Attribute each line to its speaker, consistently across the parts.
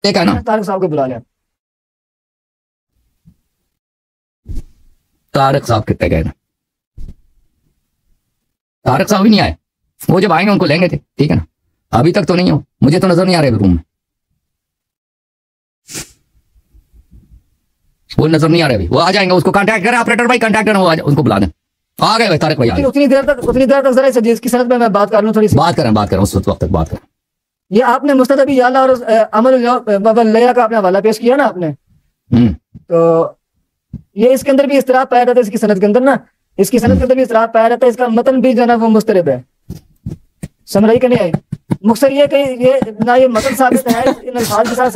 Speaker 1: ठीक है ना।
Speaker 2: तारिक साहब को बुला लिया।
Speaker 1: तारिक साहब कितने गए ना, तारिक साहब भी नहीं आए। वो जब आएंगे उनको लेंगे थे, ठीक है ना। अभी तक तो नहीं हो, मुझे तो नजर नहीं आ रहे रूम में, वो नजर नहीं आ रहे अभी। वो आ जाएंगे, उसको कांटेक्ट करें ऑपरेटर भाई, कांटेक्ट करें, वो उनको बुला दें। आ गए भाई तारिक भाई।
Speaker 2: उतनी देर तक जरा इसकी सनद में मैं बात कर लूं, थोड़ी सी
Speaker 1: बात करें उस वक्त तक बात करें।
Speaker 2: ये आपने मुस्तद अबी याला और अमल लया का अपना हवाला पेश किया ना आपने, तो ये इसके अंदर भी इस्तराब पाया जाता है, इसकी सनद के अंदर ना, इसकी सनद के अंदर भी इस्तराब पाया जाता है। इसका मतन भी जो है वो मुस्तरब है, समझ आई कि नहीं आई। मुख्तर ये कि ये ना ये मतन साबित है इन अल्फाज के साथ,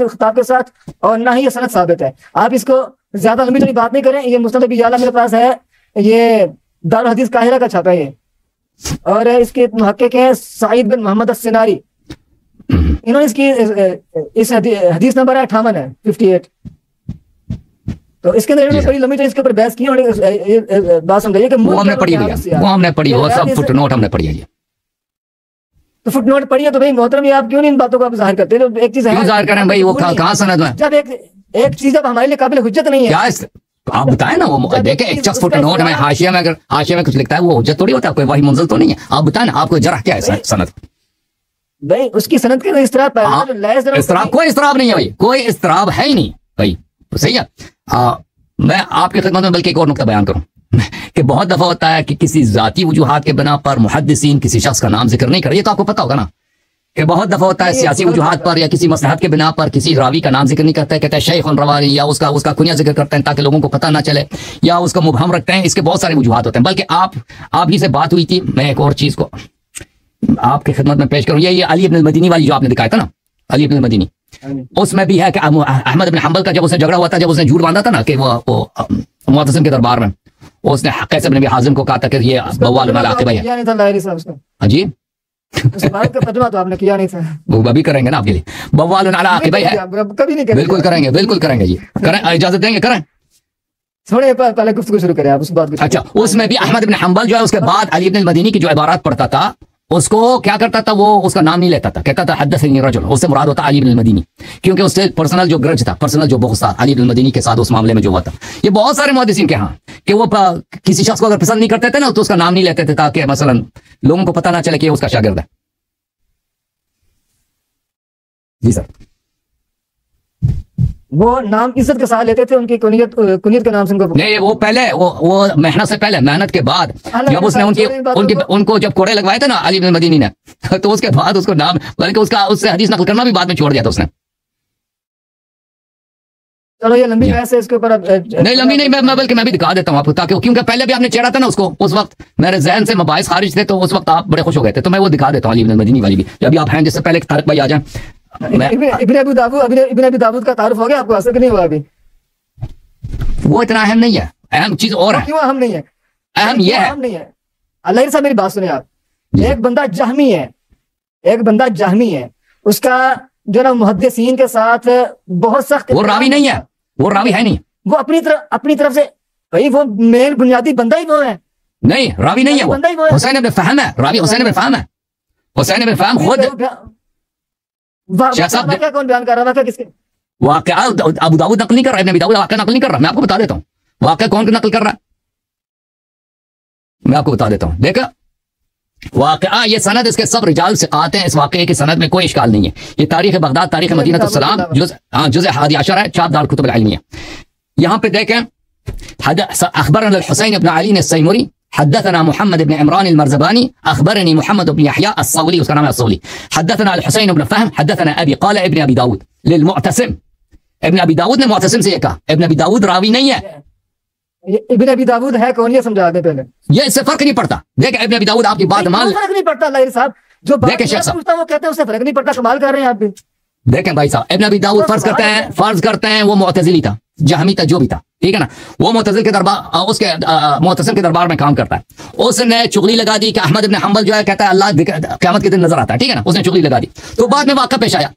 Speaker 2: खिताब के साथ, और ना ही ये सनद साबित है। आप इसको ज्यादा लंबी चौड़ी बात नहीं करें। ये मुस्तद अबी याला मेरे पास है, ये दारुल हदीस काहिरा का छापा है ये, और इसके मुहक्किक हैं सईद बिन मोहम्मद अस्सिनारी। इन्होंने इसकी इस हदीस नंबर है 58 है 58। तो इसके अंदर इन्होंने बड़ी लंबी चौड़ी इसके ऊपर बहस की, और बात समझाइए कि
Speaker 1: वो हमने पढ़ी है, वो हमने पढ़ी, वो सब फुटनोट हमने पढ़ी है।
Speaker 2: तो फुटनोट पढ़ी है तो भाई मोहतरम, ये आप क्यों नहीं इन बातों को आप जाहिर करते हैं? एक चीज है,
Speaker 1: जाहिर करें भाई, वो कहाँ सनद में,
Speaker 2: जब एक चीज जब हमारे लिए काबिल हुज्जत नहीं है,
Speaker 1: क्या आप बताएं ना। वो देखे एक शख्स फुटनोट में हाशिया में, अगर हाशिया में कुछ लिखता है वो हुज्जत थोड़ी होता है, कोई वही मंजिल तो नहीं है। आप बताएं ना, आपको जरा क्या है सनद
Speaker 2: भाई, उसकी सनद के इस्तराब
Speaker 1: कोई इस्तराब नहीं है भाई, कोई इस्तराब है ही नहीं भाई, सही है। मैं आपकी खिदमत में बल्कि एक और नुक्ता बयान करूं कि बहुत दफा होता है कि किसी जाती वजूहात के बिना पर मुहद्दिसीन किसी शख्स का नाम जिक्र नहीं करे। ये तो आपको पता होगा ना कि बहुत दफा होता है सियासी वजूहात पर या किसी मसलहत के बिना पर किसी रावी का नाम जिक्र नहीं करता है, कहते हैं शेख रवानी, या उसका कुनिया जिक्र करते हैं ताकि लोगों को पता ना चले, या उसका मुबहम रखते हैं। इसके बहुत सारे वजूहात होते हैं। बल्कि आप ही से बात हुई थी, मैं एक और चीज को आपकी खिदमत में पेश करूं। ये अली इब्न मदीनी वाली जो आपने दिखाया था ना, अली इब्न मदीनी, उसमें भी है कि अहमद इब्न हंबल का जब उसने झगड़ा हुआ था, जब उसने झूठ बांधा था ना कि वो मुअत्तसिम के दरबार में, उसने कैस इब्न हाजिम को कहा था कि ये बवाल अला आकिबा है। जी
Speaker 2: तो आपने किया नहीं था,
Speaker 1: वो अभी करेंगे ना आपके लिए, बवाल अला आकिबा है,
Speaker 2: कभी नहीं करेंगे।
Speaker 1: बिल्कुल करेंगे जी, करें, इजाजत देंगे, करें।
Speaker 2: थोड़े पहले गुफ्तगू शुरू करें आप उस बात को।
Speaker 1: अच्छा, उसमें भी अहमद इब्न हंबल जो है उसके बाद अली इब्न मदीनी की जो इबारत पढ़ता था, उसको क्या करता था, वो उसका नाम नहीं लेता था, कहता था हद्दसनी रजुल, उससे मुराद होता अली इब्न मदीनी, क्योंकि उससे पर्सनल जो ग्रज था, पर्सनल जो बहुत था अली इब्न मदीनी के साथ उस मामले में जो हुआ था। ये बहुत सारे मुहद्दिसीन के यहाँ कि वो किसी शख्स को अगर पसंद नहीं करते थे ना तो उसका नाम नहीं लेते थे, ताकि मसलन लोगों को पता ना चले कि उसका शागिर्द है। जी सर,
Speaker 2: वो नाम इज्जत के साथ लेते थे, उनकी कुनियत के नाम से उनको
Speaker 1: नहीं। वो पहले वो मेहनत से पहले, मेहनत के बाद जब उसने उनको जब कोड़े लगवाए थे ना अली इब्न मदीनी ने, तो उसके बाद उसको नाम, बल्कि उससे हदीस नकल करना भी बाद में छोड़ दिया था उसने।
Speaker 2: चलो ये लंबी बहस है इसके ऊपर,
Speaker 1: नहीं लंबी नहीं, मैं बल्कि मैं भी दिखा देता हूँ आपको, ताकि क्योंकि पहले भी आपने छेड़ा था ना उसको, उस वक्त मेरे जहन से मबाइस खारिज थे, तो उस वक्त आप बड़े खुश हो गए थे, तो मैं वो दिखा देता हूँ अली इब्न मदीनी वाली भी। जब आप हैं, जिससे पहले तारिक भाई आ जाए।
Speaker 2: इब्न अबी दाऊद का तारुफ हो गया आपको, असर नहीं हुआ अभी?
Speaker 1: वो इतना अहम नहीं है, अहम चीज और है।
Speaker 2: क्यों अहम नहीं है?
Speaker 1: अहम ये है,
Speaker 2: अल्लाह साहब मेरी बात सुने आप। एक बंदा जहमी है, उसका जो ना मुहद्दिसीन के साथ बहुत सख्त,
Speaker 1: वो रावी नहीं है, वो रावी है नहीं, वो
Speaker 2: अपनी तरफ से भाई वो मेन बुनियादी बंदा ही वो है,
Speaker 1: नहीं रावी नहीं है, वो हुसैन इब्न फहम है, रावी हुसैन इब्न फहम है। हुसैन इब्न फहम खुद
Speaker 2: क्या कौन बयान कर रहा था, किसके
Speaker 1: वाक़या? अबू दाऊद नकल नहीं कर रहा, इब्न अबी दाऊद वाक़या नकल नहीं कर रहा। मैं आपको बता देता हूँ वाक़या कौन नकल कर रहा है, मैं आपको बता देता हूँ। देखा वाक़या, ये सनद इसके सब रिजाल से आते हैं, इस वाक़ये की सनद में कोई इश्काल नहीं है। ये तारीख बगदाद, तारीख मदीनतुस सलाम, जुज़ हादी अशर है, 4 दार कुतुब अल-इल्मिया। यहाँ पे देखें, अखबरना अल-हुसैन इब्न अली अस-सैमरी, हद्दथना मुहम्मद इब्न इमरान अल-मरज़बानी, अखबरनी मुहम्मद इब्न यहया अस-सौली, उसका नाम है अस-सौली, हद्दथना अल-हुसैन इब्न फहम, हद्दथना अबी, क़ाल इब्न अबी दाऊद लिल-मुअतसिम। इब्न अबी दाऊद ने मुअतसिम से ये कहा, इब्न अबी दाऊद रावी नहीं है।
Speaker 2: इब्न अबी दाऊद है कौन, ये समझा दे पहले।
Speaker 1: ये इससे फर्क नहीं पड़ता। देख इब्न अबी दाऊद आपकी बात मान,
Speaker 2: फर्क नहीं पड़ता लाहिर साहब, जो बात पूछता वो कहते हैं उससे फर्क नहीं पड़ता। कमाल कर रहे हैं आप भी।
Speaker 1: देखें भाई साहब, इब्न अबी दाऊद फर्ज करते हैं वो मुअतज़िली था, जहमी था, जो भी था, ठीक है ना। वो मुअतज़िल के दरबार, उसके मुअतज़िल के दरबार में काम करता है। उसने चुगली लगा दी कि अहमद इब्न हंबल जो है कहता है अल्लाह क़यामत के दिन नजर आता है, ठीक है ना। उसने चुगली लगा दी, तो बाद में वाक़या पेश आया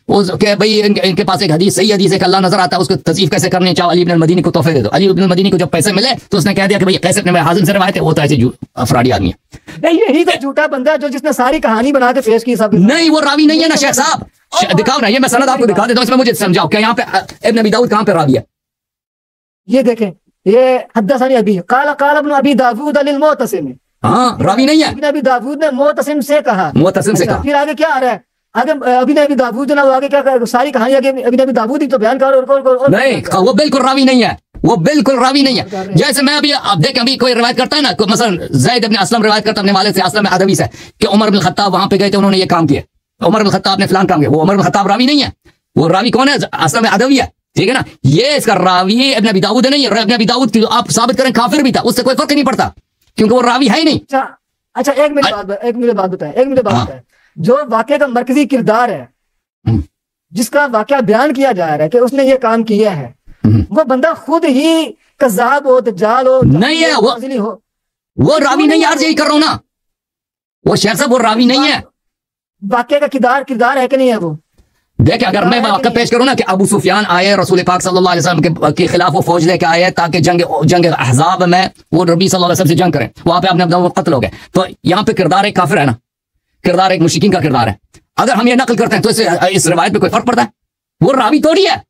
Speaker 1: कि भाई इनके पास एक हदीस, सही हदीस है कि अल्लाह नजर आता है, उसको तज़ीफ कैसे करनी चाहिए, अली इब्न मदीनी को तोहफे दे दो। अली इब्न मदीनी को जब पैसे मिले तो उसने कह दिया कि भाई कैसे अपने हाजिम से रवायत है, वो तो ऐसे अफराडी आदमी है।
Speaker 2: नहीं, यही तो झूठा बंदा है जो जिसने सारी कहानी बना के पेश की सब।
Speaker 1: नहीं, वो रावी नहीं है ना शेख साहब, दिखाओ ना, ये मैं सनद आपको दिखा देता हूं, इसमें मुझे समझाओ क्या यहाँ पे इब्न अबी दाऊद कहाँ पे रावी है?
Speaker 2: ये देखें, ये हद्दसनी अबी काला काला इब्न अबी दाऊद लिल मुअतसिम,
Speaker 1: हाँ रावी नहीं है।
Speaker 2: इब्न अबी दाऊद ने मुअतसिम से कहा,
Speaker 1: मुअतसिम से कहा।
Speaker 2: फिर आगे क्या आ रहा है? आगे अबी अबी दाऊद ना, वो आगे क्या सारी कहानी आगे अबी अबी दाऊद ही तो बयान कर और
Speaker 1: नहीं, वो बिल्कुल रावी नहीं है, वो बिल्कुल रावी नहीं है। जैसे मैं अभी आप देखें, अभी कोई रिवायत करता है ना, मसलन ज़ैद इब्न असलम रिवायत करता है अपने वालिद से, असलम अदवी से, कि उमर बिन खत्ताब वहां पे गए थे, उन्होंने ये काम किया, उमर बिन खत्ताब ने फलान काम किया। वो उमर बिन खत्ताब रावी नहीं है, वो रावी कौन है? असलम अदवी है, ठीक है ना। ये इसका रावी इब्न अबी दाऊद नहीं है। इब्न अबी दाऊद आप साबित करें काफिर भी था, उससे कोई फर्क नहीं पड़ता, क्योंकि वो रावी है ही नहीं।
Speaker 2: अच्छा एक मिनट बात बताएं, जो वाकये का मरकजी किरदार है, जिसका वाकया बयान किया जा रहा है कि उसने ये काम किया है, वो बंदा खुद ही कज़ाब हो, दज्जाल हो,
Speaker 1: नहीं है, वो रावी नहीं। यार यही कर रहा हूं ना, वो शेख साहब वो रावी नहीं है।
Speaker 2: वाकये का किरदार है कि नहीं है वो?
Speaker 1: देखिए, अगर मैं वाक़या पेश करूं ना कि अबू सुफियान आए रसूल पाक सल्लल्लाहु अलैहि वसल्लम के खिलाफ वो फौज लेके आए ताकि जंग अहज़ाब में वो नबी सल्लल्लाहु अलैहि वसल्लम से जंग करें, वहां पे आपने कत्ल हो गए, तो यहाँ पे किरदार एक काफिर है ना, किरदार एक मुशरिकीन का किरदार है। अगर हम ये नकल करते हैं तो इस रिवायत में कोई फर्क पड़ता है? वो रावी थोड़ी है।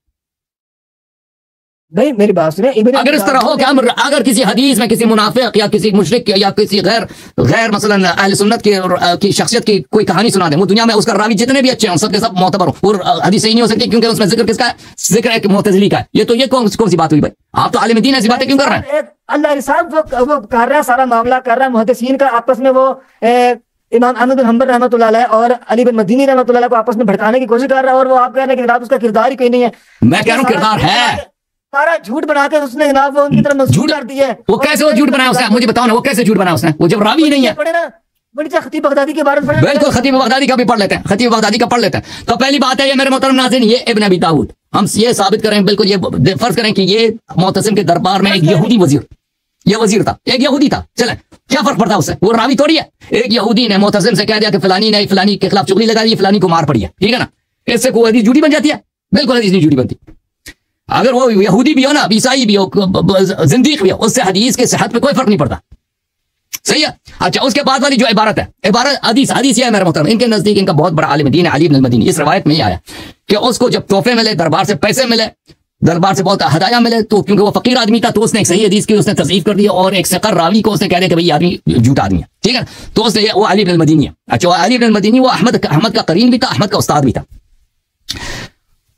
Speaker 2: नहीं, मेरी बात सुनिए,
Speaker 1: अगर इस तरह हो कि हम अगर किसी हदीस में किसी मुनाफिक या किसी मुशरिक या किसी गैर मसलन अहले सुन्नत की शख्सियत की कोई कहानी सुना दें, वो दुनिया में उसका रावी जितने भी अच्छे हों सबके सब मोतबर हो, वो हदीस सही नहीं हो सकती, क्योंकि उसमें जिक्र किसका है? जिक्र एक मुअतज़िली का है। ये तो ये कौन सी बात हुई भाई? आप तो आलिम दीन ऐसी बातें क्यों कर रहे हैं?
Speaker 2: अल्लाह साहब वो कर रहा है, सारा मामला कर रहा है मुहद्दिसीन का आपस में, वो इमाम अहमद बिन हंबल रहमतुल्लाह अलैह और अली बिन मदीनी रहमतुल्लाह अलैह को आपस में भड़काने की कोशिश कर रहा है, और वो आप कह रहे हैं कि जनाब उसका किरदार ही कोई नहीं है।
Speaker 1: मैं कह रहा हूँ किरदार है,
Speaker 2: सारा झूठ बना के उसने जनाब वो उनकी तरफ मंसूब कर दिया है।
Speaker 1: वो कैसे वो झूठ बनाया उसने? मुझे बताओ ना, वो कैसे झूठ बनाया उसने? वो जब रावी नहीं है।
Speaker 2: पढ़े ना, खतीब बगदादी के बारे में
Speaker 1: बिल्कुल, खतीब बगदादी का भी पढ़ लेते हैं, खतीब बगदादी का पढ़ लेते हैं। तो पहली बात है ये मेरे मोहतरम नाज़रीन, ये इब्न अबी दाऊद, हम ये साबित करें, बिल्कुल ये फर्ज करें कि ये मुअतसिम के दरबार में एक यहूदी वजीर था, एक यहूदी था, चले क्या फर्क पड़ता है उससे? वो रावी थोड़ी है। एक यहूदी ने मुअतसिम से कह दिया कि फलानी ने फलानी के खिलाफ चुगली लगा दी, फलानी को मार पड़ी है, ठीक है ना, इससे कोई हदीस झूठी बन जाती है? बिल्कुल हदीस नहीं झूठी बनती। अगर वो यहूदी भी हो ना, ईसाई भी हो, जिंदीक भी हो, उससे हदीस के सेहत पे कोई फर्क नहीं पड़ता, सही है। अच्छा, उसके बाद वाली जो इबारत है, इबारत हदीस ये है मेरे मोहतरम, इनके नजदीक इनका बहुत बड़ा आलिम दीन है अली इब्न अल-मदीनी। इस रवायत में ही आया कि उसको जब तोहफे मिले, दरबार से पैसे मिले, दरबार से बहुत हदाया मिले, तो क्योंकि वो फकीर आदमी था तो उसने एक सही हदीस की उसने तस्दीक कर दिया, और एक सिक़र रावी को उसने कह दिया कि भाई आदमी झूठा आदमी है, ठीक है। तो उसने वो अली इब्न अल-मदीनी है। अच्छा, अली इब्न अल-मदीनी वो अहमद का करीन भी था, अहमद का उस्ताद भी था।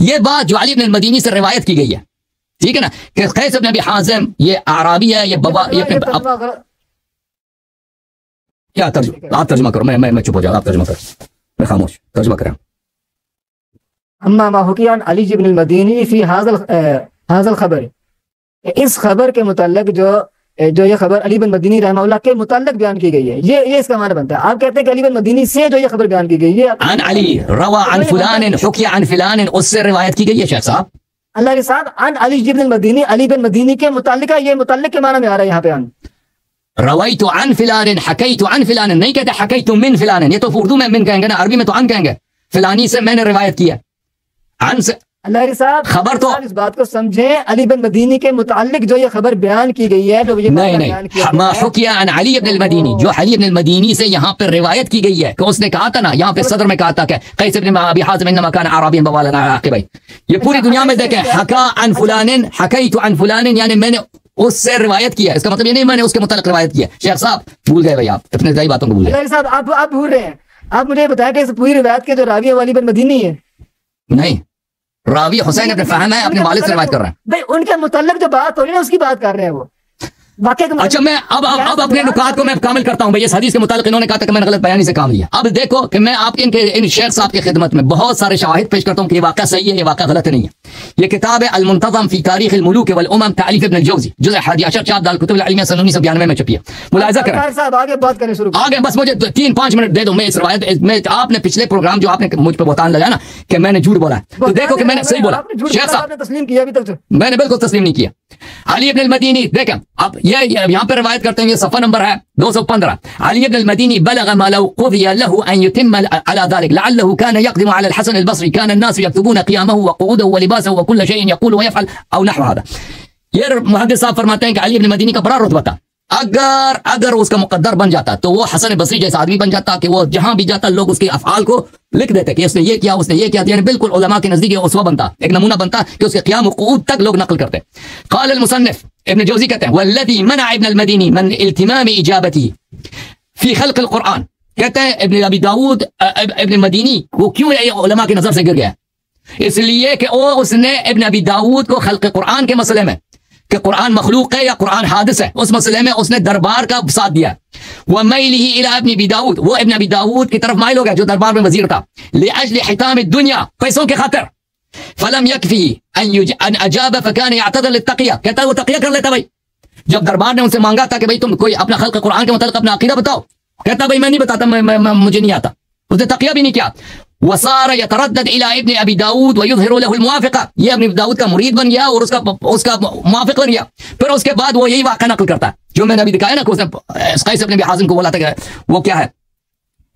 Speaker 1: ये बात जो अली बिन मदीनी से रिवायत की गई है, ठीक है ना, कि कैस बिन अबी हाज़िम ये अराबी है, ये बवा, ये क्या तर्जुमा? आप तर्जुमा करो, मैं चुप हो जाऊं, आप तर्जुमा करो, मैं खामोश, तर्जुमा करें।
Speaker 2: अम्मा मा हुकी अन अली बिन मदीनी फी हाज़ल खबर, इस खबर के मुताल्लिक जो ये खबर अली बिन मदीनी रहमतुल्लाह के मुताल्लिक बयान की गई है, ये इसका माना बनता है। आप कहते हैं कि अली बिन मदीनी से जो ये खबर बयान की गई है,
Speaker 1: अन अली रवा अन फुलान हुकिया अन फिलान, उससे रिवायत की गई है शेख साहब।
Speaker 2: अल्लाह के साहब, अन अली बिन मदीनी, अली बिन मदीनी के मुताल्लिक, ये मुताल्लिक के माना में आ रहा है यहाँ पे। अन
Speaker 1: रवाइतु अन फिलान हकैतु अन फिलान, नहीं कहते हकैतु मिन फिलान, ये तो उर्दू में मिन कहेंगे ना, अरबी में तो अन कहेंगे। फिलानी से मैंने रिवायत किया, अन से
Speaker 2: अल्लाह के साहब
Speaker 1: खबर तो
Speaker 2: इस बात को समझें, अली बिन मदीनी के मुताल्लिक जो ये खबर बयान की गई है, जो ये
Speaker 1: नहीं मा हुकिया अन अली इब्न अल-मदीनी, जो अली इब्न अल-मदीनी से यहाँ पर रिवायत की गई है कि उसने कहा था ना, यहाँ पे सदर में कहा था कि कैस इब्न अबी हाज़िम इन्नमा कान अराबियन बवालन अला अक़िबैहि। ये पूरी दुनिया में देखें, हका अन फुलानिन हकैतु अन फुलानिन, यानी मैंने उससे रिवायत किया, इसका मतलब ये नहीं मैंने उसके मुताल्लिक रिवायत किया। शेख साहब भूल गए भाई, आप इतने सही बातों को भूल गए।
Speaker 2: साहब आप भूल रहे हैं। आप मुझे बताया कि इस पूरी रिवायत के जो रावी है अली बिन मदीनी है।
Speaker 1: नहीं, रावी हुसैन अपने फहम है, अपने मालिक से रिवायत कर रहे हैं
Speaker 2: भाई, उनके मुताल्लिक जो बात हो रही है उसकी बात कर रहे हैं वो वाकई।
Speaker 1: अच्छा, मैं अब अपने नुकात को मैं कामिल करता हूं भाई। इस हदीस के मुतालिक इन्होंने कहा था कि मैंने गलत बयानी से काम लिया। अब देखो कि मैं आपके इन शेख साहब की खिदमत में बहुत सारे शवाहिद पेश करता हूं कि ये वाक़या सही है, ये वाक़या गलत नहीं है। ये किताब है अल-मुंतज़म फी तारीख़ अल-मुलूक वल उमम तालीफ इब्न अल-जौज़ी, जुज़ 11 चार दाल कुतुब अल-इल्मिया सन 1992 में छपी है। मुलाहिज़ा करें
Speaker 2: साहब, आगे बात करें, शुरू
Speaker 1: आगे बस मुझे 3-5 मिनट दे दो। मैं इस रिवायत में आपने पिछले प्रोग्राम जो आपने मुझ पर बहतान लगाया ना कि मैंने झूठ बोला है, तो देखो कि मैंने सही बोला। शेख साहब
Speaker 2: ने तस्लीम किया अभी तक?
Speaker 1: मैंने बिल्कुल तस्लीम नहीं किया। अली इब्न अल-मदीनी देखें, अब ये यहाँ पे रिवायत करते हैं, ये सफ़ा नंबर है 215। अली इब्न अल-मदीनी बलग मा लौ क़ुदिया लहु अन युतिम्म अला ज़ालिक लअल्लहु कान यक़दिमु अला अल-हसन अल-बसरी कान अन्नासु यक्तुबून क़ियामहु व क़ुऊदहु व लिबासहु व कुल्ल शैइन यक़ूलु व यफ़अल औ नहव हाज़ा। ये मुहद्दिस साहब फरमाते हैं कि अली इब्न मदीनी का बड़ा रुतबा था, अगर उसका मुकद्दर बन जाता तो वो हसन बसरी जैसा आदमी बन जाता कि वो जहां भी जाता लोग उसके अफआल को लिख देते कि उसने ये किया, उसने ये किया, यानी बिल्कुल उलमा के नजदीक उसवा बनता, एक नमूना बनता कि उसके क़ियाम वक़ूद तक लोग नकल करते। क़ाल अल-मुसन्निफ इब्न जौज़ी कहते हैं वल्लज़ी मना इब्न अल-मदीनी मन इल्तिमाम इजाबती फी खल्क़ अल-क़ुरआन, कहते हैं इब्न अबी दाऊद इब्न मदीनी वो क्यों उलमा की नजर से गिर गया, इसलिए कि उसने इब्न अबी दाऊद को खल्क़ कुरान के मसले में कि कुरान मखलूक है या कुरान हादिस है, उस मसले में उसने दरबार का साथ दिया। वह मैलिही इला इब्न अबी दाऊद, वो इब्न अबी दाऊद की तरफ माइल हो गया जो दरबार में वजीर था। लिअजल हिताम दुनिया, पैसों के खातिर। फलम यकफी अन अजाब फकान यअतज़िल तक़िया, कहता है वो तक़िया कर लेता भाई। जब दरबार ने उनसे मांगा था कि भाई तुम कोई अपना खल्क़ कुरान के मतलब अपना अकीदा बताओ, कहता भाई मैं नहीं बताता, मुझे नहीं आता, उसने तक़िया भी नहीं किया। वसार यतरद्दद इला इब्न अबी दाऊद व युज़हिरु लहु अल-मुवाफ़िक़ा, ये इब्न अबी दाऊद का मुरीद बन गया और उसका मुवाफ़िक़ बन गया। फिर उसके बाद वो यही वाक़या नकल करता है जो मैंने अभी दिखाया ना कि उसने क़ैस इब्न अबी हाज़िम को बोला था कि वो क्या है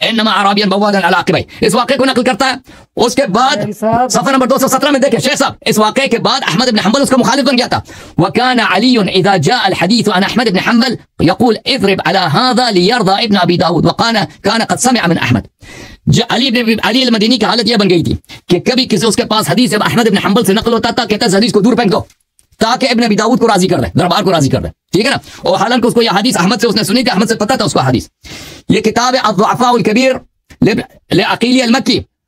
Speaker 1: इन्नमा अराबियन बवादन अला अक़िबै, इस वाक़े को नकल करता है। उसके बाद सफ़र नंबर 217 में देखें शेख साहब, इस वाक़े के बाद अहमद इब्न हंबल उसका मुखालिफ बन गया था। वकान अलीयुन इज़ा जाअ अल-हदीस अन अहमद इब्न हंबल यक़ूल इज़रिब अला हाज़ा लियर्दा इब्न अबी दाऊद वकान क़द समिअ मिन अहमद। अली अल-मदीनी की हालत यह बन गई थी कि कभी किसी उसके पास हदीस अहमद इब्न हंबल से नकल होता था, कहता है हदीस को दूर फेंक दो ताकि इब्न अबी दाऊद को राजी कर दे, दरबार को राजी कर दे, ठीक है ना। और हालांकि उसको यह हदीस अहमद से उसने सुनी थी, अहमद से पता था उसको हदीस। ये किताब है अज़्ज़ुअफ़ा अल-कबीर लिअक़ीली अल-मक्की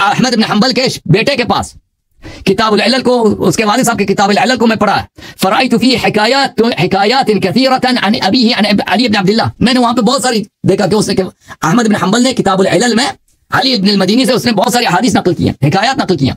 Speaker 1: अहमद इब्न हंबल के बेटे के पास किताब अल-इल्ल को, उसके वालिद साहब की किताब अल-इल्ल को मैं पढ़ा। फ़रअयत फीह हिकायात कसीरतन अन अबीही अन अली इब्न अब्दुल्लाह, मैंने वहां पे बहुत सारी देखा कि उसने अहमद इब्न हंबल ने किताब अल-इल्ल में अली इब्न अल-मदीनी से उसने बहुत सारी हदीस नकल की हैं, हिकायात नकल की हैं।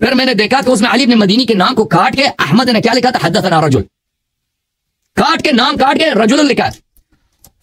Speaker 1: फिर मैंने देखा कि उसने अली इब्न मदीनी के नाम को काट के अहमद ने क्या लिखा था, हदथना रजुल, काट के नाम काट के रजुल लिखा।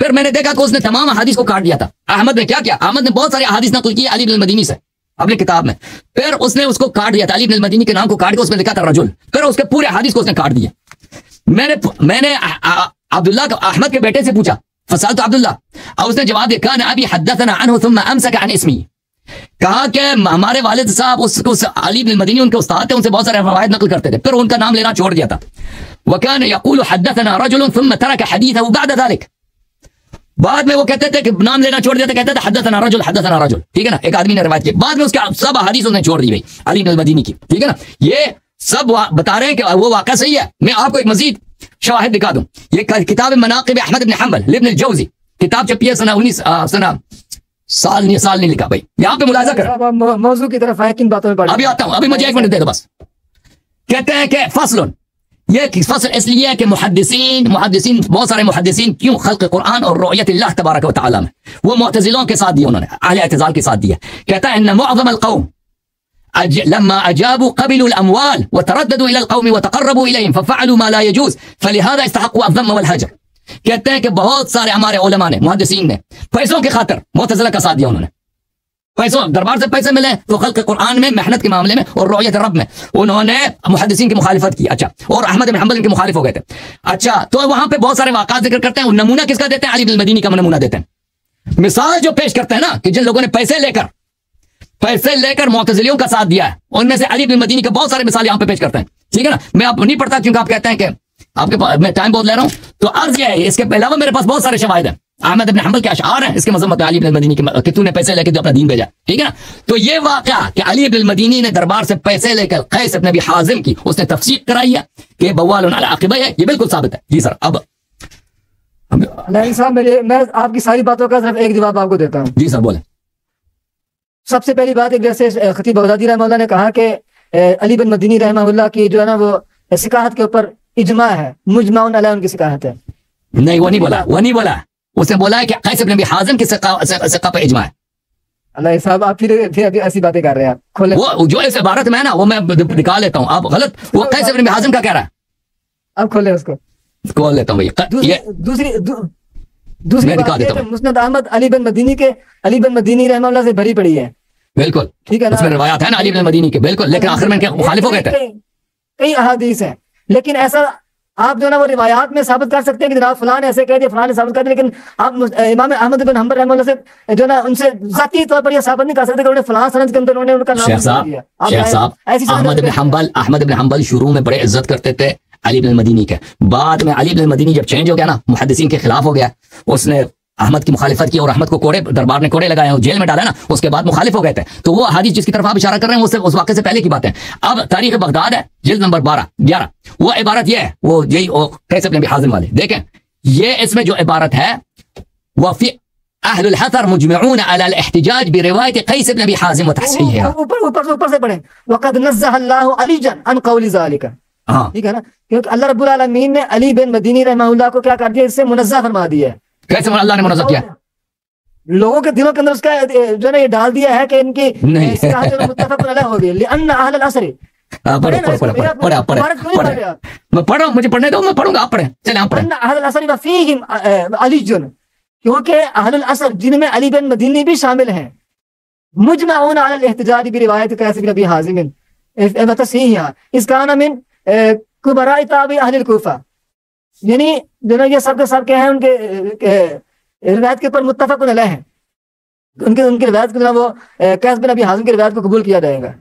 Speaker 1: फिर मैंने देखा कि उसने तमाम हदीस को काट दिया था। अहमद ने क्या किया, अहमद ने बहुत सारे हदीस नकल किए अली इब्न मदीनी से अपनी किताब में, फिर उसने उसको काट दिया था, अली इब्न मदीनी के नाम को काट के उसमें लिखा था रजुल, फिर उसके पूरे हदीस को उसने काट दिया। मैंने अब्दुल्लाह अहमद के बेटे से पूछा, फसअलतु अब्दुल्लाह, और उसने जवाब दिया कान अबी हदथना अन्हु थुम्मा अमसक अन इस्मी, कहा कि हमारे वालिद साहब उस अली इब्न मदीनी उनके उस्ताद थे, उनसे बहुत सारे रवायत नकल करते थे, फिर उनका नाम लेना छोड़ दिया था। वकान यक़ूलु हदथना रजुल थुम्मा तरक हदीथहु बअद ज़ालिक, बाद में वो कहते थे कि नाम लेना छोड़ दिया था, कहते थे हदथना रजुल, ठीक है ना, एक आदमी ने रवायत की, बाद में उसके सब हदीस उसने छोड़ दी भाई अली इब्न मदीनी की, ठीक है ना। ये सब बता रहे हैं कि वो वाक़या सही है। मैं आपको एक मजीद शवाहिद दिखा दूं, ये किताब मनाक़िब अहमद इब्न हंबल लिब्न अल-जौज़ी, किताब छपी है सना 19 साल नहीं लिखा भाई, यहाँ पे मुलाज़ा कर,
Speaker 2: मौजू की तरफ आए, किन बातों में
Speaker 1: अभी आता हूँ, अभी मुझे 1 मिनट दे दो बस। कहते हैं कि फसलन, ये फसल इसलिए है कि मुहद्दिसीन बहुत सारे मुहद्दिसीन क्यों खल्क़ कुरान और रुयत अल्लाह तबारक व तआला में वो मुअतज़िलों के साथ दिया, उन्होंने अहले इत्तिज़ाल के साथ दिया। कहता है इन्न मुअज़्ज़म अल-क़ौम लम्मा अजाबू क़बिलू अल-अमवाल व तरद्ददू इला अल-क़ौम व तक़र्रबू इलैहिम फफ़अलू मा ला यजूज़ फलिहाज़ा इस्तहक़्क़ू अज़्ज़म वल हजर। कहते हैं कि बहुत सारे हमारे उलमा ने, मुहद्दिसीन ने पैसों की खातिर मुअतज़िला का साथ दिया, उन्होंने पैसों दरबार से पैसे मिले तो खल्क़ कुरान में, मेहनत के मामले में और रुयत रब में उन्होंने मुहद्दिसीन की मुखालिफत की। अच्छा, और अहमद इब्न हंबल इनके मुखालिफ हो गए थे। अच्छा, तो वहां पे बहुत सारे वाक़ात जिक्र करते हैं, नमूना किसका देते हैं, अली इब्न मदीनी का नमूना देते हैं। मिसाल जो पेश करते हैं ना कि जिन लोगों ने पैसे लेकर मुअतज़िलियों का साथ दिया है, उनमें से अली इब्न मदीनी का बहुत सारे मिसाल यहाँ पे पेश करते हैं, ठीक है ना। मैं अब नहीं पढ़ता क्योंकि आप कहते हैं कि आपके पास मैं टाइम बहुत ले रहा हूँ, तो अर्ज यह है, इसके अलावा मेरे पास बहुत सारे शवाहिद हैं। अहमद इब्न हंबल के अशआर हैं इसके मज़म्मत अली इब्न मदीनी कि तूने पैसे लेकर जो अपना दीन भेजा, ठीक है ना। तो ये वाक़या कि अली इब्न मदीनी ने दरबार से पैसे लेकर क़ैस इब्न अबी हाज़िम की उसने तफ़सीर कराई है कि बवालुन अला अक़िबै है, ये बिल्कुल साबित है। जी सर, अब
Speaker 2: नहीं साहब, मैं आपकी सारी बातों का सिर्फ एक जवाब आपको देता हूँ।
Speaker 1: जी सर बोले।
Speaker 2: सबसे पहली बात, एक जैसे खतीब बगदादी रहमतुल्लाह ने कहा कि अली बिन मदीनी रहमतुल्लाह की जो है ना वो सिकाहत के ऊपर इजमा है, मुजमाउन अलैह उनकी सिकाहत है।
Speaker 1: नहीं, वो नहीं बोला, उसने बोला है कि क़ैस इब्न अबी हाज़िम की सिका पे इजमा है।
Speaker 2: अल्लाह साहब, आप फिर ऐसी बातें कर रहे हैं, आप खोले
Speaker 1: वो जो इस इबारत में है ना वो मैं दिखा लेता हूँ, आप गलत, वो क़ैस इब्न अबी हाज़िम का कह रहा है,
Speaker 2: आप खोले उसको,
Speaker 1: खोल लेता हूँ भैया।
Speaker 2: दूसरी बात ये मुस्नद अहमद अली बिन मदीनी रहमतुल्लाह से भरी पड़ी है,
Speaker 1: बिल्कुल,
Speaker 2: ठीक है ना,
Speaker 1: उसमें रिवायत है ना अली बिन मदीनी के, बिल्कुल, लेकिन आखिर में मुखालिफ हो गए थे।
Speaker 2: कई अहादीस हैं, लेकिन ऐसा आप जो ना वो रिवायात में साबित कर सकते हैं कि जनाब फलान ऐसे कह दिया, फलान ने साबित कर दिया, लेकिन आप इमाम अहमद बिन हंबल रहमतुल्लाह से जो ना उनसे जाती तौर पर यह साबित नहीं कर सकते कि उन्होंने फलान सनद के अंदर उन्होंने उनका नाम दिया।
Speaker 1: शेख साहब, अहमद बिन हंबल शुरू में बड़े इज्जत करते थे अली बिन मदीनी के, बाद में अली बिन मदीनी जब चेंज हो गया ना, मुहद्दिसीन के खिलाफ हो गया, उसने अहमद की मुखालिफत की और अहमद को कोड़े दरबार ने कोड़े लगाए और जेल में डाला ना, उसके बाद मुखालिफ हो गए थे। तो वो हदीस जिसकी तरफ आप इशारा कर रहे हैं उस वाक़े से पहले की बात है। अब तारीख बगदाद है जिल्द नंबर 11, वो इबारत ये है, वो यही कैसे अपने हाजिम वाले देखें, ये इसमें जो इबारत है वह फी अहलुल हथर मुजमऊन अला अल-इहतिजाज बिरिवायत क़ैस इब्न अबी हाज़िम व तहसीहिहा।
Speaker 2: ऊपर से पढ़ें, वक़द नज़्ज़ह अल्लाहु अलीजन अन क़ौलि ज़ालिका। हाँ ठीक है ना, क्योंकि अल्लाह रब्बुल आलमीन ने अली बिन मदीनी रहमहुल्लाह को क्या कर दिया, इससे मुनज़्ज़ह फरमा दिया है।
Speaker 1: कैसे अल्लाह ने मुनज़्ज़ह किया?
Speaker 2: लोगों के दिलों के अंदर उसका जो ना ये डाल दिया है कि इनकी मुत्तफ़क़ुन अलैह हो गई, लिअन्न अहलल असर।
Speaker 1: मैं पढ़ो, मुझे पढ़ने दो, मैं पढ़ूंगा, आप पढ़ें, चलें आप पढ़ें।
Speaker 2: अहलल असर व फ़ीहिम अलीजुन, क्योंकि अहलुल असर जिनमें अली बिन मदीनी भी शामिल हैं, मुजमऊन अला अल-इहतिजाज बिरिवायत क़ैस इब्न अबी हाज़िम व तहसीहिहा इज़ काना मिन कुबराए ताबी अहलिल कूफा, यानी जो ना ये सब के सब के हैं उनके रिवायत के ऊपर मुत्तफ़क़ुन अलैह है, उनकी रिवायत को वो कैस बिन अबी हाज़िम की रिवायत को कबूल किया जाएगा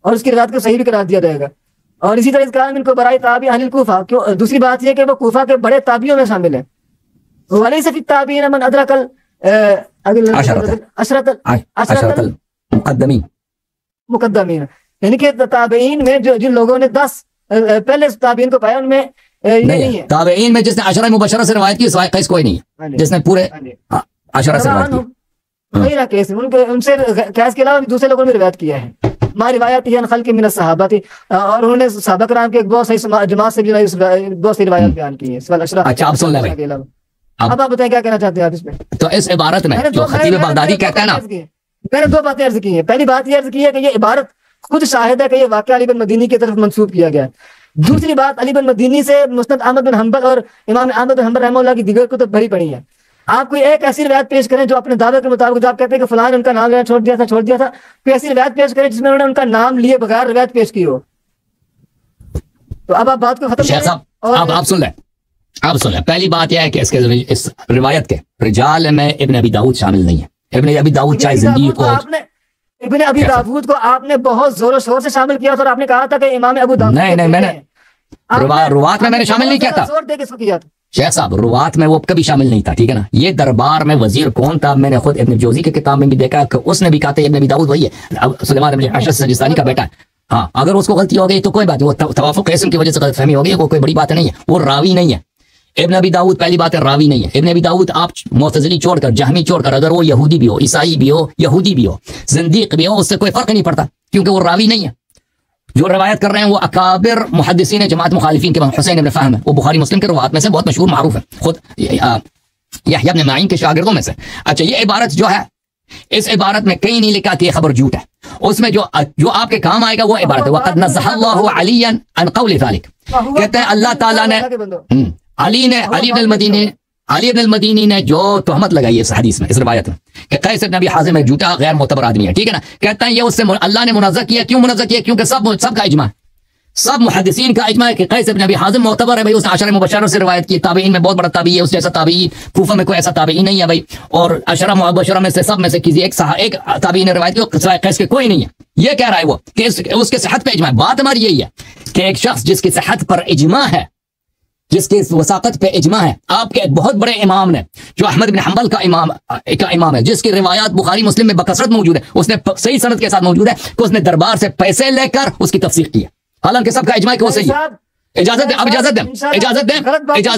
Speaker 2: और उसकी रिवायत को सही भी करार दिया जाएगा। और इसी तरह इसका इनको बराए ताबी अहलिल कूफा, क्यों दूसरी बात यह कि वो कूफा के बड़े ताबियों में शामिल है। वलैसा फी ताबीन मन अदरकल अशरतल मुक़द्दमीन, यानी कि ताबीन में जो जिन लोगों ने 10 पहले ताबीन को पाया उनमें नहीं है।
Speaker 1: ताबईन में जिसने अशरा मुबशरा से रिवायत की सिवाय कैस कोई नहीं है, जिसने पूरे अशरा से रिवायत की। उनसे कैस के अलावा दूसरे लोगों ने रिवायत किया है। मा रिवायत ही अन खल्क़ मिन सहाबा थी, और उन्होंने सहाबा कराम के एक बहुत सही जमात से भी बहुत सी रिवायत बयान की है। अच्छा आप सुन लें,
Speaker 2: अब आप बताएं क्या कहना चाहते हैं आप इसमें।
Speaker 1: तो इस इबारत में जो खतीब बगदादी कहता है ना,
Speaker 2: मैंने 2 बातें अर्ज की हैं। पहली बात ये अर्ज की है कि ये इबारत खुद शाहिद है कि ये वाक़या अली बिन मदीनी की तरफ मंसूब किया गया है। दूसरी बात, अली बिन मदीनी से मुस्नद अहमद बिन हंबल और इमाम अहमद बिन हंबल रहमतुल्लाह की दीगर को तो भरी पड़ी है। आप कोई एक ऐसी रिवायत पेश करें जो अपने दावे के मुताबिक, जो आप कहते हैं कि फलान उनका नाम लेना छोड़ दिया था, कोई ऐसी रिवायत पेश करें जिसमें उन्होंने उनका नाम लिए बगैर रिवायत पेश की हो। तो अब आप बात को खत्म
Speaker 1: शेख साहब, आप सुन लें, आप सुन लें। पहली बात यह है कि इस रिवायत के रिजाल में इब्न अबी दाऊद शामिल नहीं है। इब्न अबी दाऊद चाहे जिंदगी को
Speaker 2: इब्न अबी दाऊद को आपने बहुत जोरों शोर से शामिल किया और आपने कहा था कि इमाम अबू दाऊद
Speaker 1: नहीं, मैंने रुवात में मैंने शामिल नहीं किया था।
Speaker 2: जोर दे किसको किया था?
Speaker 1: शेख साहब, रुवात में वो कभी शामिल नहीं था, ठीक है ना। ये दरबार में वजीर कौन था, मैंने खुद इब्न जोजी की किताब में भी देखा कि उसने भी कहा था इब्न अबी दाऊद वही है, अब सुलेमान इब्न अशअस सजिस्तानी का बेटा है। हाँ, अगर उसको गलती हो गई तो कोई बात नहीं, वो तवाफुक किस्म की वजह से गलतफहमी हो गई, वो कोई बड़ी बात नहीं है, वो रावी नहीं है। इब्न अबी दाऊद पहली बात है रावी नहीं है। इब्न अबी दाऊद आप मुअतज़िली छोड़कर, जहमी छोड़कर, अगर वो यहूदी भी हो, ईसाई भी हो, यहूदी भी हो, ज़िंदीक भी हो, उससे कोई फर्क नहीं पड़ता, क्योंकि वो रावी नहीं है। जो रवायत कर रहे हैं वो अकाबिर मुहद्दिसीन जमात मुखालिफिन के हुसैन इब्न फहम है, वो बुखारी मुस्लिम के रवात में से बहुत मशहूर मारूफ है, खुद यहया इब्न माइन के शागिर्दों में से। अच्छा, ये इबारत जो है, इस इबारत में कहीं नहीं लिखा कि खबर झूठ है। उसमें जो आपके काम आएगा वो इबारत है, वक़द नज़्ज़हल्लाहु अलियन अन क़ौलि ज़ालिक, कहते हैं अल्लाह ताला ने अली इब्न मदीनी ने जो तहमत लगाई इस हदीस में, इस रिवायत में, कि कैस इब्न अबी हाज़िम एक झूठा गैर मोतबर आदमी है, ठीक है ना। कहता है ये उससे अल्लाह ने मुनज़्ज़ह किया। क्यों मुनज़्ज़ह किया? क्योंकि सबका इजमा, सब मुहद्दिसीन का इजमा है कि कैस इब्न अबी हाज़िम मोतबर है भाई, उसने अशरा मुबशरा से रिवायत की, ताबईन में बहुत बड़ा ताबई है, उस जैसा ताबई कूफा में कोई ऐसा ताबई नहीं है भाई, और अशरा मुबशरा में से सब में से किसी एक ताबई ने रिवायत की, कैस के कोई नहीं है। ये कह रहा है वो कि उसके सेहत पे इजमा है। बात हमारी यही है कि एक शख्स जिसकी सेहत पर इजमा है, जिसकी वसाकत पे इजमा है, आपके एक बहुत बड़े इमाम ने, जो अहमद बिन हंबल का इमाम है, जिसकी रिवायात बुखारी मुस्लिम में बकसरत मौजूद है, उसने सही सनद के साथ मौजूद है कि उसने दरबार से पैसे लेकर उसकी तफसीर की है, हालांकि सबका इजमा है कि वो सही है। इजाजत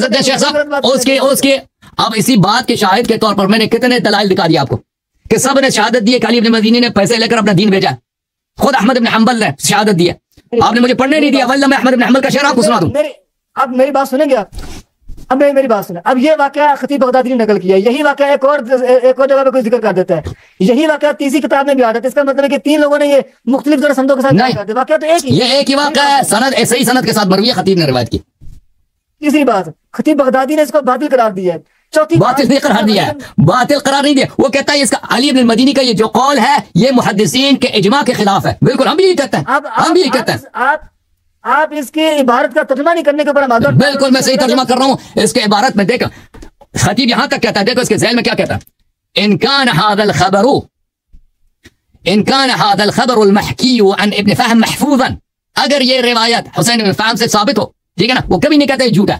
Speaker 1: दें शेख साहब, उसके अब इसी बात के शाहिद के तौर पर मैंने कितने दलाइल दिखा दिया आपको कि सब ने शहादत दी है कि अली इब्न मदीनी ने पैसे लेकर अपना दीन भेजा। खुद अहमद बिन हंबल ने शहादत दी है, आपने मुझे पढ़ने नहीं दिया। वल्लाह मैं अहमद बिन हंबल का शेर आपको सुना दूं।
Speaker 2: अब मेरी बात सुनेंगे आप? अब मेरी बात सुने। अब ये वाकया खतीब बगदादी ने नकल किया, यही वाकया एक और जगह पे कोई जिक्र कर देता है, यही वाकया तीसरी किताब में भी आ जाता है। इसका मतलब है कि 3 लोगों ने ये मुख्तलिफ जो संदों के साथ करते, वाकया तो एक ही,
Speaker 1: ये एक ही वाकया है, सनद सही सनद के साथ मरवी खतीब ने रिवायत की।
Speaker 2: तीसरी बात, खतीब बगदादी ने इसको बातिल करार दिया है। चौथी
Speaker 1: बातिल नहीं करार दिया है, बातिल करार नहीं दिया। वो कहता है इसका अली इब्न मदीनी का ये जो कौल है ये मुहद्दिसीन के इजमा के खिलाफ है। बिल्कुल हम भी यही कहते हैं, हम भी यही कहते हैं।
Speaker 2: आप इसकी इबारत का तर्जुमा नहीं करने के ऊपर हम
Speaker 1: बिल्कुल मैं सही तर्जुमा कर रहा हूं इसके इबारत में। देखो खतीब यहां तक कहता है, देखो इसके ज़ैल में क्या कहता है, इनकान हादल खबरू इनकान हादल खबरुल महकी अन इब्न फहम महफूजन, अगर ये रिवायत हुसैन इब्न फहम से साबित हो, ठीक है ना, वो कभी नहीं कहता झूठा,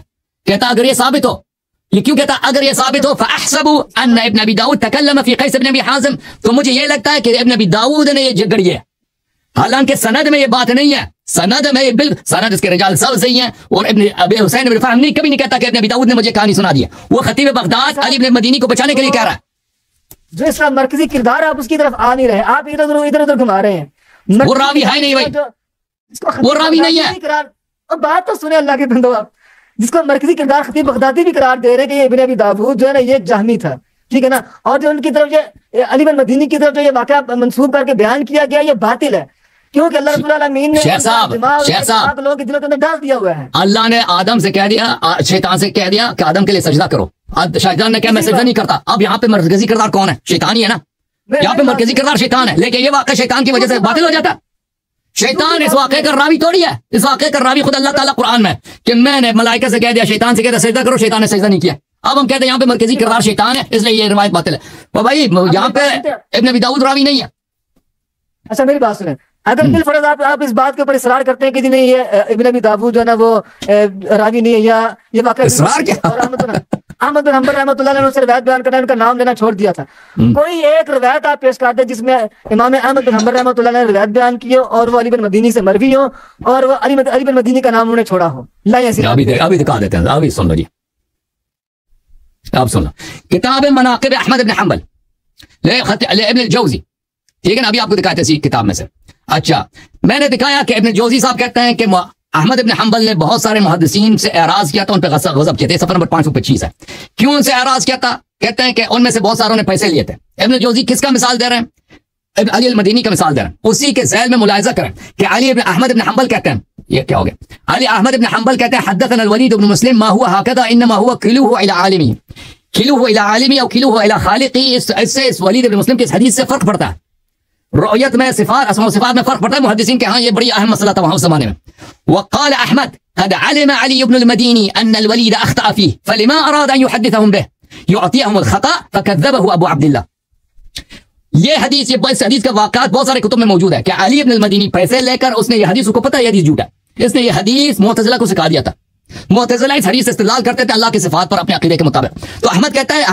Speaker 1: कहता अगर ये साबित हो। ये क्यों कहता अगर ये साबित हो? फअहसबु अन्न इब्न अबी दाऊद तकल्लम फी कैस इब्न अबी हाज़िम, तो मुझे ये लगता है कि इब्न अबी दाऊद ने ये जगड़ है, हालांकि सनद में ये बात नहीं है, सनद में बिल्कुल सनद इसके रिजाल सब सही हैं, और इब्न अबी हुसैन इब्न फहम ने कभी नहीं कहता कि इब्न अबी दाऊद ने मुझे कहानी सुना दी है। वो खतीब बगदाद अली इब्न मदीनी को बचाने के लिए कह रहा है।
Speaker 2: जो इसका मरकजी किरदार आप उसकी तरफ आ नहीं रहे, आप इधर उधर घुमा रहे हैं।
Speaker 1: वो रावी है नहीं भाई, वो रावी नहीं है।
Speaker 2: और बात तो सुने अल्लाह के बंदो, आप जिसको मरकजी किरदार खतीब बगदादी भी करार दे रहे हैं कि ये इब्न अबी दाऊद जो है ना ये जहमी था, ठीक है ना, और जो उनकी तरफ ये अली बिन मदीनी की तरफ जो ये वाकया मंसूब करके बयान किया गया ये बातिल है, क्योंकि अल्लाह रब्बुल आलमीन ने
Speaker 1: शेख साहब
Speaker 2: लोगों के दिलों के अंदर डाल दिया हुआ है।
Speaker 1: अल्लाह ने आदम से कह दिया, शैतान से कह दिया कि आदम के लिए सजदा करो, शैतान ने कहा मैं सजदा नहीं करता। अब यहाँ पे मरकजी किरदार कौन है? शैतान ही है ना, यहाँ पे मरकजी किरदार शैतान है, लेकिन ये वाकया शैतान की वजह से बातिल हो जाता है। शैतान इस वाक़े का रावी थोड़ी है, इस वाक़े का रावी खुद अल्लाह ताला कुरान में कि मैंने मलाइका से कह दिया, शैतान से कह दिया सजदा करो, शैतान ने सजदा नहीं किया। अब हम कहते हैं यहाँ पे मरकजी किरदार शैतान है, इसलिए ये रिवायत बातिल है। तो भाई यहाँ पे इब्न अबी दाऊद रावी नहीं है।
Speaker 2: अच्छा मेरी बात सुने, अगर बिलफर्ज आप इस बात के ऊपर इसरार करते हैं कि जी नहीं ये इब्न अबी दाऊद जो है ना वो रावी नहीं है, या ये वाकया
Speaker 1: इसरार क्या?
Speaker 2: अहमद बिन हंबल रहमतुल्लाह अलैह ने उनसे रिवायत बयान करना, उनका नाम लेना छोड़ दिया था। कोई एक रिवायत आप पेश करते जिसमें इमाम अहमद बिन हंबल रहमतुल्लाह अलैह ने रिवायत बयान की हो और वो अली बिन मदीनी से मरवी हो और वो अली बिन मदीनी का नाम उन्होंने छोड़ा हो।
Speaker 1: अभी दिखा देते हैं, अभी सुन लो जी, आप सुन लो। किताब मनाक़िब अहमद बिन हंबल इब्न जौज़ी, ठीक है ना, अभी आपको दिखाते हैं किताब में से। अच्छा मैंने दिखाया कि इब्न जौज़ी साहब कहते हैं कि अहमद इब्न हंबल ने बहुत सारे मुहद्दिसीन से एराज किया था, उन पर गज़ब किए थे। सफर नंबर 525 है। क्यों उनसे एराज किया था? कहते हैं कि उनमें से बहुत सारों ने पैसे लिए थे। इब्न जौज़ी किसका मिसाल दे रहे हैं? अली अल-मदीनी का मिसाल दे रहे हैं। उसी के ज़ैल में मुलाहिज़ा करें कि अली इब्न अहमद इब्न हंबल कहते हैं, ये क्या हो गया, अली अहमद इब्न हंबल कहते हैं हद्दथना अल-वलीद इब्न मुस्लिम मा हुआ हकदा इन्नमा हुआ किलुहु इला आलिमी, किलुहु इला आलिमी और किलुहु इला खालिकी। इससे इस वलीद इब्न मुस्लिम की इस हदीस से फर्क पड़ता है, रुयत में सिफात अस्मा सिफात में फर्क पड़ता है मुहद्दिसीन के। हाँ ये बड़ी अहम मसला था वहाँ उस ज़माने में। वक़ाल अहमद क़द अलिम अली इब्न अल-मदीनी अन्न अल-वलीद अख़्तअ फ़ीह फ़लिमा अराद अन युहद्दिथहुम बिह युअतियहुम अल-ख़ता फ़कज़्ज़बहु अबू अब्दिल्लाह। ये हदीस, ये इस हदीस का वाक़यात बहुत सारे कुतुब में मौजूद है कि अली इब्न अल-मदीनी पैसे लेकर उसने ये हदीस, उसको पता है ये हदीस झूठ है, इसने ये हदीस मुअतज़िला को सिखा दिया था। मुअतज़िला इस हदीस से इस्तिदलाल करते थे अल्लाह की सिफात पर अपने अकीदे के मुताबिक। तो अहमद कहता है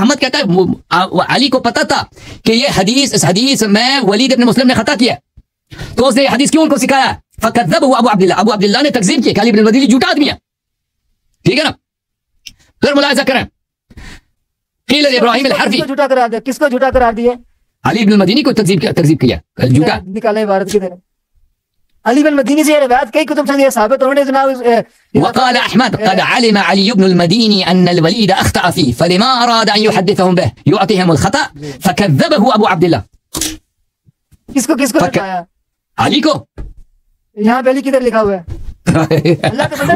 Speaker 1: अली को पता था कि ये हदीस, इस हदीस में वलीद इब्न मुस्लिम ने खता किया, तो उसने ये हदीस क्यों उनको सिखाया? फ़कज़्ज़बहु अबू अब्दिल्लाह, अबू अब्दिल्लाह ने तकज़ीब की कि अली इब्न मदीनी झूठा आदमी है, ठीक है ना। फिर मुलाहिज़ा करें, क़ील इब्राहीम अल-हरफ़ी,
Speaker 2: झूठा करार दिया, किसको झूठा करार दिया?
Speaker 1: अली इब्न मदीनी को तकज़ीब किया झूठा।
Speaker 2: निकालें इबारत की तरह अली बिन मदीनी से रिवायत कई कुतुब से साबित उन्होंने जनाब
Speaker 1: वक़ाल अहमद क़द अलिम अली इब्न अल-मदीनी अन्न अल-वलीद अख़्तअ फ़ीह फ़लिमा अराद अन युहद्दिथहुम बिह युअतिहिम अल-ख़ता फ़कज़्ज़बहु अबू अब्दिल्लाह।
Speaker 2: किसको बताया?
Speaker 1: अली को।
Speaker 2: यहाँ पे अली किधर लिखा हुआ है?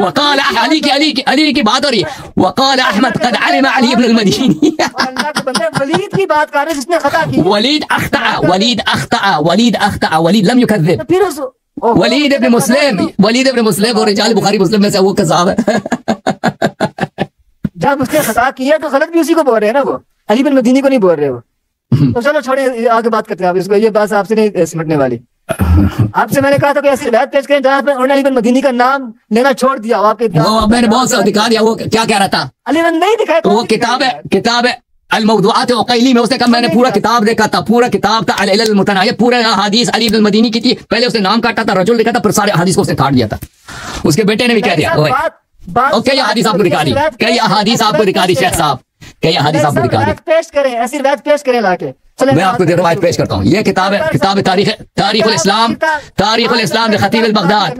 Speaker 1: वक़ाल अली की बात हो रही है। वक़ाल अहमद क़द अलिम अली इब्न अल-मदीनी,
Speaker 2: अल्लाह के बंदे वलीद की बात कर रहे हैं जिसने खता की।
Speaker 1: वलीद अख़्तअ वलीद लम युकज़्ज़िब।
Speaker 2: फिर उस
Speaker 1: वलीद इब्न मुस्लिम और रिजाल बुखारी मुस्लिम में से वो कज़ाब है।
Speaker 2: जब उसने खता किया तो गलत भी उसी को बोल रहे हैं ना, वो अली बिन मदीनी को नहीं बोल रहे वो। तो चलो छोड़े, आगे बात करते हैं आप इसको, ये बात आपसे नहीं सिमटने वाली। आपसे मैंने कहा था कि ऐसी रिवायत पेश करें जहाँ पे उन्होंने अली बिन मदीनी का नाम लेना छोड़ दिया। आपके
Speaker 1: मैंने बहुत सा दिखा दिया, वो क्या कह रहा था?
Speaker 2: अली बिन नहीं दिखाया,
Speaker 1: वो किताब है अल-मौदूआत उक़ैली में उसने कहा मैंने पूरा किताब देखा था, पूरा किताब था अल-इल्ल अल-मुतनाय्यब, पूरा हदीस अली इब्न मदीनी की थी। पहले उसने नाम काटा था, रजुल लिखा था, फिर सारे हदीस को उसने काट दिया था। उसके बेटे ने भी कह दिया ओके ये हदीस आपको दिखा दी, कई हदीस आपको दिखा दी शेख साहब, कई हदीस आपको दिखा दी।
Speaker 2: पेश करें, ऐसी रिवायत पेश करें लाके।
Speaker 1: मैं आपको रिवायत पेश करता हूँ। ये किताब है, किताब तारीख़ुल इस्लाम खतीब अल-बगदाद।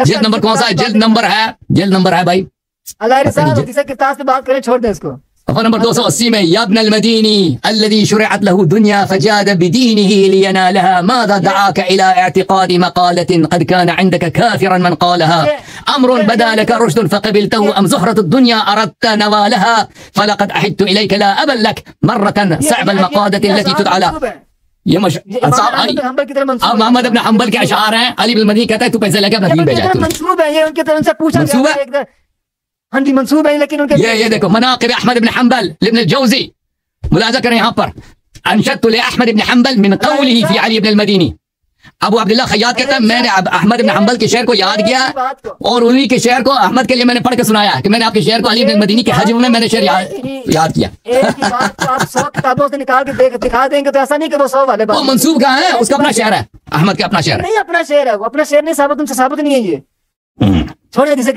Speaker 1: जिल्द नंबर कौन सा है? जिल्द नंबर है भाई,
Speaker 2: किताब से बात करें, छोड़ दें इसको।
Speaker 1: सफ़र नंबर 280 में यब्न अल-मदीनी अल्लज़ी शुरिअत लहु दुनिया फजाद बिदीनिही लियनालहा माज़ा दआका इला इअतिक़ाद मक़ालतिन क़द कान इंदक काफ़िरन मन क़ालहा अम्रुन बदा लक रुश्दुन फ़क़बिलतहु अम ज़ुहरतुद दुनिया अरदत नवालहा फ़लक़द अहिद्तु इलैका ला अबल लक मर्रतन सअब अल-मक़ादति अल्लती तुदअला। ये
Speaker 2: हम्बल की तरफ
Speaker 1: अब मोहम्मद इब्न हम्बल के अशार हैं, अली इब्न मदीनी कहता है तू पैसे लेके अपना दीन भेजा तू।
Speaker 2: मंसूब है ये, उनके तरफ से पूछा
Speaker 1: मंसूब
Speaker 2: गया। हाँ जी मंसूब है, लेकिन उनके
Speaker 1: ये देखो मनाक़िब अहमद इब्न हम्बल इब्न जौज़ी, मुलाज़ा करें यहाँ पर। अनशदतु li अहमद इब्न हम्बल मिन क़ौलिही फ़ी अली इब्न मदीनी। अबू अब्दुल्ला खय्यात कहता है मैंने अहमद इब्न हम्बल के शेर को याद किया और उन्हीं के शेर को अहमद के लिए मैंने पढ़ के सुनाया कि मैंने आपके शेर को अली इब्न मदीनी के हज्म में मैंने शेर याद किया।
Speaker 2: एक ही बात को आप 100 किताबों से निकाल के दिखा देंगे तो ऐसा नहीं कि वो 100 वाले बात।
Speaker 1: वो मंसूब कहाँ है? उसका अपना शेर है, अहमद का अपना शेर है।
Speaker 2: नहीं अपना शेर है, वो अपना शेर नहीं, साबित उनसे साबित नहीं है ये। छोड़िए जिसे